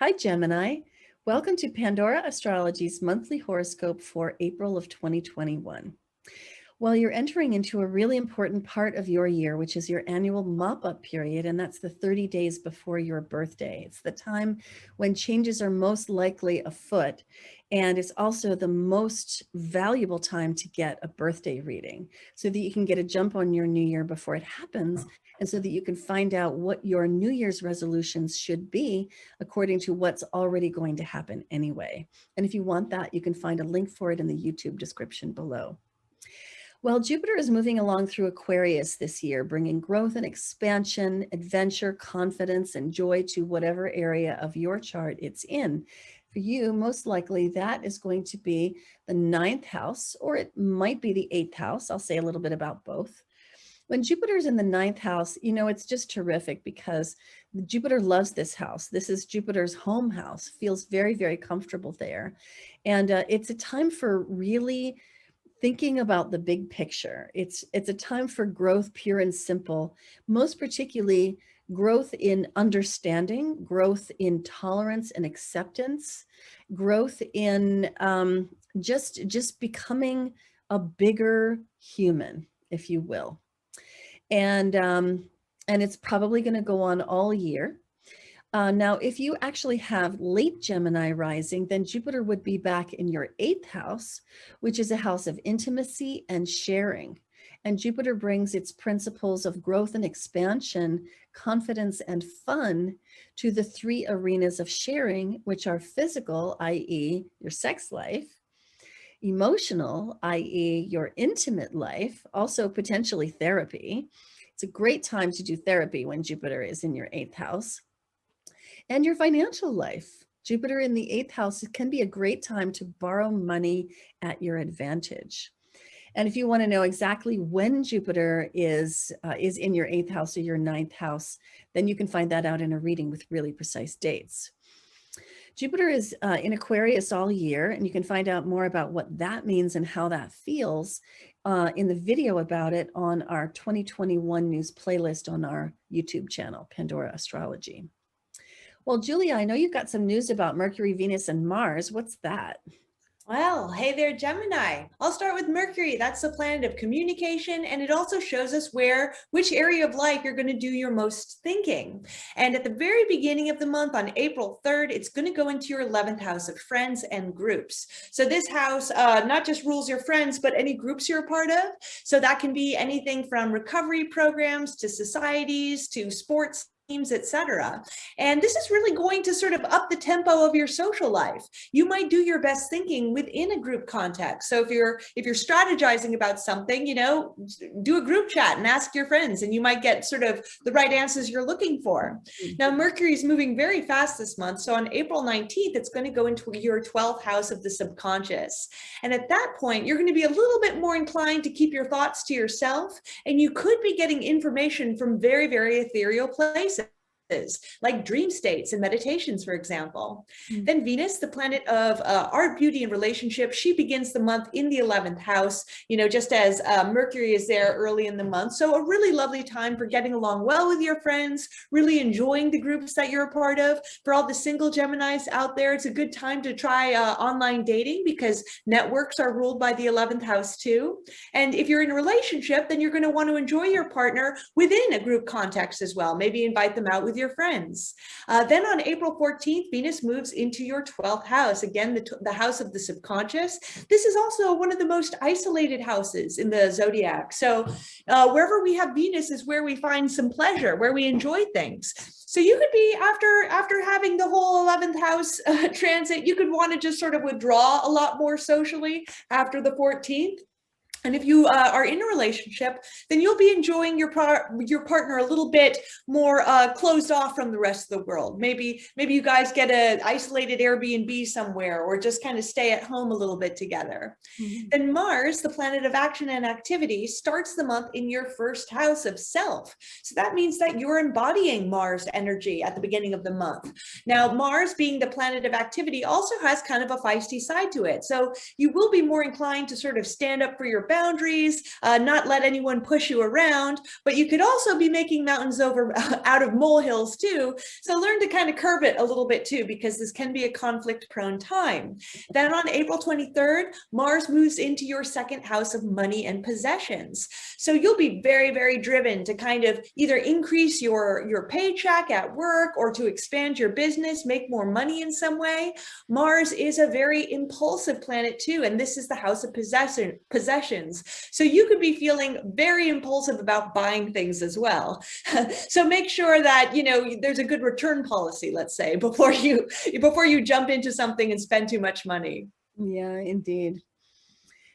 Hi, Gemini. Welcome to Pandora Astrology's monthly horoscope for April of 2021. Well, you're entering into a really important part of your year, which is your annual mop-up period, and that's the 30 days before your birthday. It's the time when changes are most likely afoot, and it's also the most valuable time to get a birthday reading so that you can get a jump on your new year before it happens, and so that you can find out what your New Year's resolutions should be according to what's already going to happen anyway. And if you want that, you can find a link for it in the YouTube description below. Well, Jupiter is moving along through Aquarius this year, bringing growth and expansion, adventure, confidence, and joy to whatever area of your chart it's in. For you, most likely that is going to be the 9th house, or it might be the 8th house. I'll say a little bit about both. When Jupiter's in the 9th house, it's just terrific because Jupiter loves this house. This is Jupiter's home house, feels very, very comfortable there. And it's a time for really thinking about the big picture. It's a time for growth, pure and simple, most particularly growth in understanding, growth in tolerance and acceptance, growth in just becoming a bigger human, if you will. And it's probably going to go on all year. Now, if you actually have late Gemini rising, then Jupiter would be back in your 8th house, which is a house of intimacy and sharing. And Jupiter brings its principles of growth and expansion, confidence and fun to the 3 arenas of sharing, which are physical, i.e. your sex life, emotional, i.e. your intimate life, also potentially therapy. It's a great time to do therapy when Jupiter is in your 8th house. And your financial life. Jupiter in the 8th house can be a great time to borrow money at your advantage. And if you want to know exactly when Jupiter is in your 8th house or your 9th house, then you can find that out in a reading with really precise dates. Jupiter is in Aquarius all year, and you can find out more about what that means and how that feels in the video about it on our 2021 news playlist on our YouTube channel, Pandora Astrology. Well, Julia, I know you've got some news about Mercury, Venus, and Mars. What's that? Well, hey there, Gemini. I'll start with Mercury. That's the planet of communication, and it also shows us which area of life you're going to do your most thinking. And at the very beginning of the month, on April 3rd, it's going to go into your 11th house of friends and groups. So this house not just rules your friends, but any groups you're a part of. So that can be anything from recovery programs to societies to sports teams, etc. And this is really going to sort of up the tempo of your social life. You might do your best thinking within a group context. So if you're strategizing about something, do a group chat and ask your friends, and you might get sort of the right answers you're looking for. Now, Mercury is moving very fast this month. So on April 19th, it's going to go into your 12th house of the subconscious. And at that point, you're going to be a little bit more inclined to keep your thoughts to yourself, and you could be getting information from very, very ethereal places, like dream states and meditations, for example. Then Venus, the planet of art, beauty, and relationships, she begins the month in the 11th house, just as Mercury is there early in the month. So a really lovely time for getting along well with your friends, really enjoying the groups that you're a part of. For all the single Geminis out there, it's a good time to try online dating, because networks are ruled by the 11th house too. And if you're in a relationship, then you're going to want to enjoy your partner within a group context as well. Maybe invite them out with your friends. Then on April 14th, Venus moves into your 12th house, again, the house of the subconscious. This is also one of the most isolated houses in the zodiac. So wherever we have Venus is where we find some pleasure, where we enjoy things. So you could be, after having the whole 11th house transit, you could want to just sort of withdraw a lot more socially after the 14th. And if you are in a relationship, then you'll be enjoying your partner a little bit more closed off from the rest of the world. Maybe you guys get an isolated Airbnb somewhere, or just kind of stay at home a little bit together. Then Mars, the planet of action and activity, starts the month in your 1st house of self. So that means that you're embodying Mars energy at the beginning of the month. Now, Mars, being the planet of activity, also has kind of a feisty side to it. So you will be more inclined to sort of stand up for your boundaries, not let anyone push you around, but you could also be making mountains over out of molehills too. So learn to kind of curb it a little bit too, because this can be a conflict-prone time. Then on April 23rd, Mars moves into your second house of money and possessions. So you'll be very, very driven to kind of either increase your paycheck at work or to expand your business, make more money in some way. Mars is a very impulsive planet too, and this is the house of possessions. So you could be feeling very impulsive about buying things as well. So make sure that, you know, there's a good return policy, let's say, before you jump into something and spend too much money. Yeah, indeed.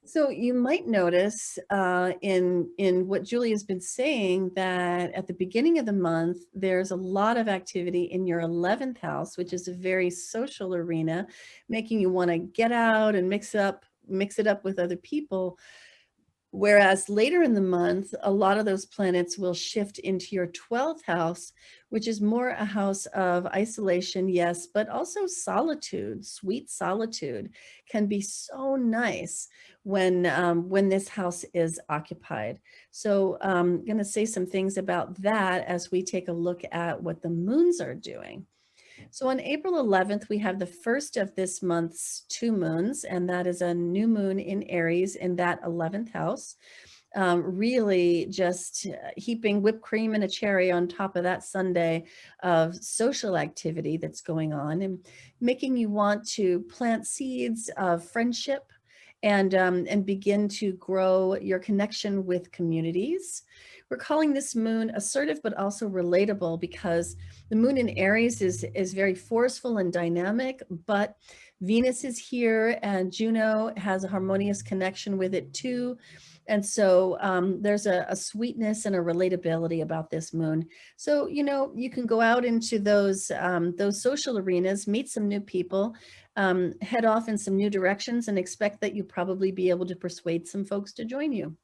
So you might notice in what Julia's been saying that at the beginning of the month, there's a lot of activity in your 11th house, which is a very social arena, making you want to get out and mix it up with other people. Whereas later in the month, a lot of those planets will shift into your 12th house, which is more a house of isolation, yes, but also solitude. Sweet solitude can be so nice when this house is occupied. So I'm going to say some things about that as we take a look at what the moons are doing. So on April 11th, we have the first of this month's two moons, and that is a new moon in Aries in that 11th house. Really just heaping whipped cream and a cherry on top of that sundae of social activity that's going on and making you want to plant seeds of friendship and begin to grow your connection with communities. We're calling this moon assertive, but also relatable because the moon in Aries is very forceful and dynamic, but Venus is here and Juno has a harmonious connection with it too. And so there's a sweetness and a relatability about this moon. So, you know, you can go out into those social arenas, meet some new people, head off in some new directions and expect that you probably be able to persuade some folks to join you.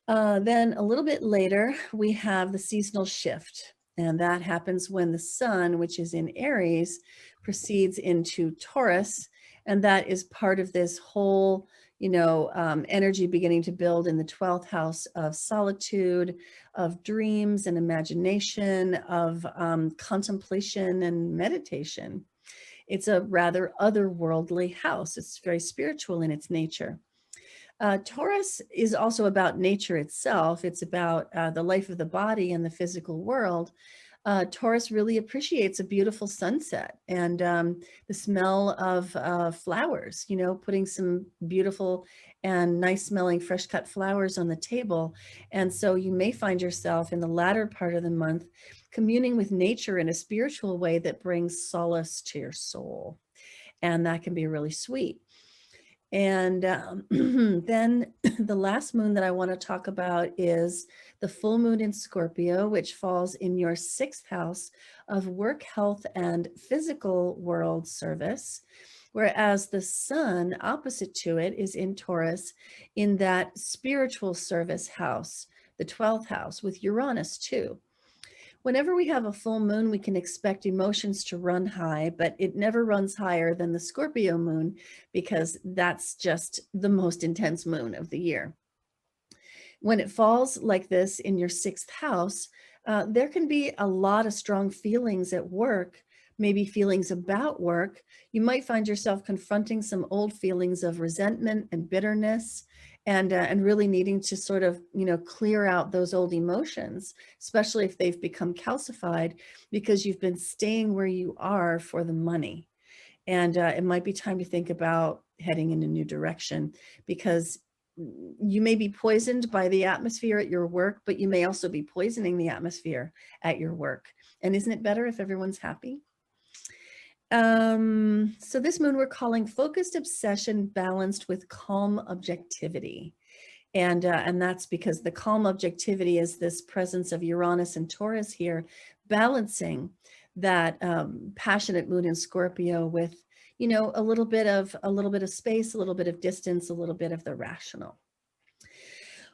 Then a little bit later, we have the seasonal shift. And that happens when the sun, which is in Aries, proceeds into Taurus. And that is part of this whole, you know, energy beginning to build in the 12th house of solitude, of dreams and imagination, of contemplation and meditation. It's a rather otherworldly house. It's very spiritual in its nature. Taurus is also about nature itself. It's about the life of the body and the physical world. Taurus really appreciates a beautiful sunset and the smell of flowers, you know, putting some beautiful and nice smelling fresh cut flowers on the table. And so you may find yourself in the latter part of the month communing with nature in a spiritual way that brings solace to your soul. And that can be really sweet. And then the last moon that I want to talk about is the full moon in Scorpio, which falls in your 6th house of work, health, and physical world service. Whereas the sun opposite to it is in Taurus in that spiritual service house, the 12th house with Uranus too. Whenever we have a full moon, we can expect emotions to run high, but it never runs higher than the Scorpio moon because that's just the most intense moon of the year. When it falls like this in your 6th house, there can be a lot of strong feelings at work, maybe feelings about work. You might find yourself confronting some old feelings of resentment and bitterness and really needing to sort of, you know, clear out those old emotions, especially if they've become calcified because you've been staying where you are for the money. And it might be time to think about heading in a new direction because you may be poisoned by the atmosphere at your work, but you may also be poisoning the atmosphere at your work. And isn't it better if everyone's happy? So this moon we're calling focused obsession balanced with calm objectivity. And that's because the calm objectivity is this presence of Uranus and Taurus here, balancing that passionate moon in Scorpio with, you know, a little bit of space, a little bit of distance, a little bit of the rational.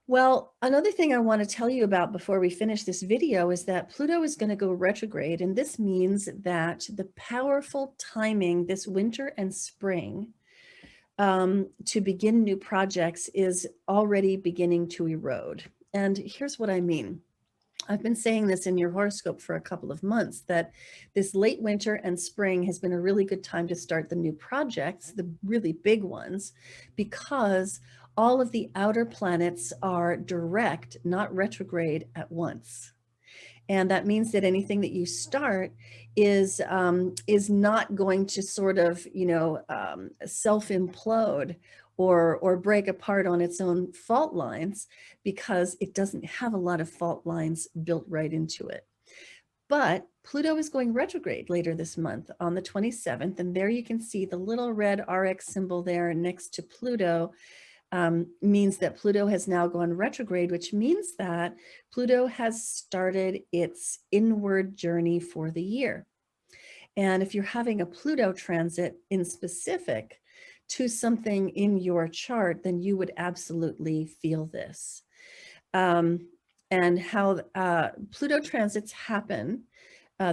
Well, another thing I want to tell you about before we finish this video is that Pluto is going to go retrograde, and this means that the powerful timing this winter and spring to begin new projects is already beginning to erode. And here's what I mean. I've been saying this in your horoscope for a couple of months, that this late winter and spring has been a really good time to start the new projects, the really big ones, because all of the outer planets are direct, not retrograde at once. And that means that anything that you start is not going to sort of, self implode or break apart on its own fault lines, because it doesn't have a lot of fault lines built right into it. But Pluto is going retrograde later this month on the 27th, and there you can see the little red RX symbol there next to Pluto. Means that Pluto has now gone retrograde, which means that Pluto has started its inward journey for the year. And if you're having a Pluto transit in specific to something in your chart, then you would absolutely feel this. And how Pluto transits happen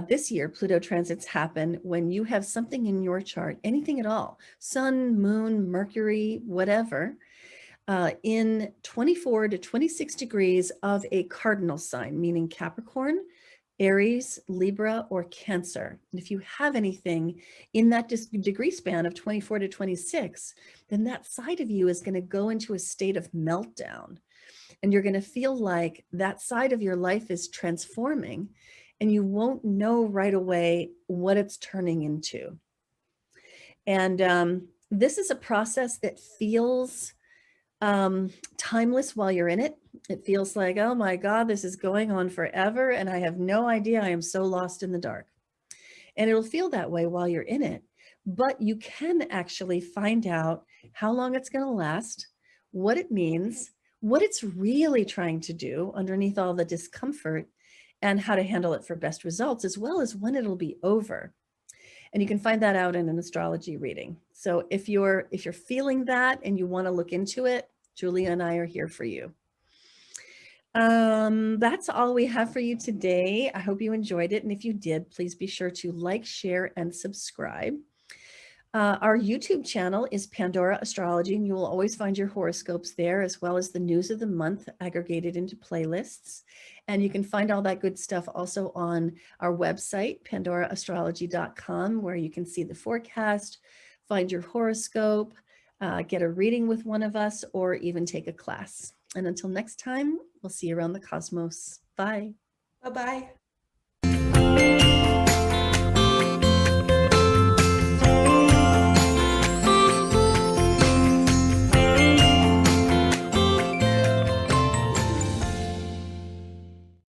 this year, Pluto transits happen when you have something in your chart, anything at all, Sun, Moon, Mercury, whatever, in 24 to 26 degrees of a cardinal sign, meaning Capricorn, Aries, Libra, or Cancer. And if you have anything in that degree span of 24 to 26, then that side of you is going to go into a state of meltdown. And you're going to feel like that side of your life is transforming, and you won't know right away what it's turning into. And this is a process that feels timeless while you're in it. It feels like, oh my God, this is going on forever, and I have no idea. I am so lost in the dark. And it'll feel that way while you're in it. But you can actually find out how long it's going to last, what it means, what it's really trying to do underneath all the discomfort, and how to handle it for best results, as well as when it'll be over. And you can find that out in an astrology reading. So if you're feeling that and you want to look into it, Julia and I are here for you. That's all we have for you today. I hope you enjoyed it. And if you did, please be sure to like, share, and subscribe. Our YouTube channel is Pandora Astrology, and you will always find your horoscopes there, as well as the news of the month aggregated into playlists. And you can find all that good stuff also on our website, pandoraastrology.com, where you can see the forecast, find your horoscope, get a reading with one of us, or even take a class. And until next time, we'll see you around the cosmos. Bye. Bye-bye.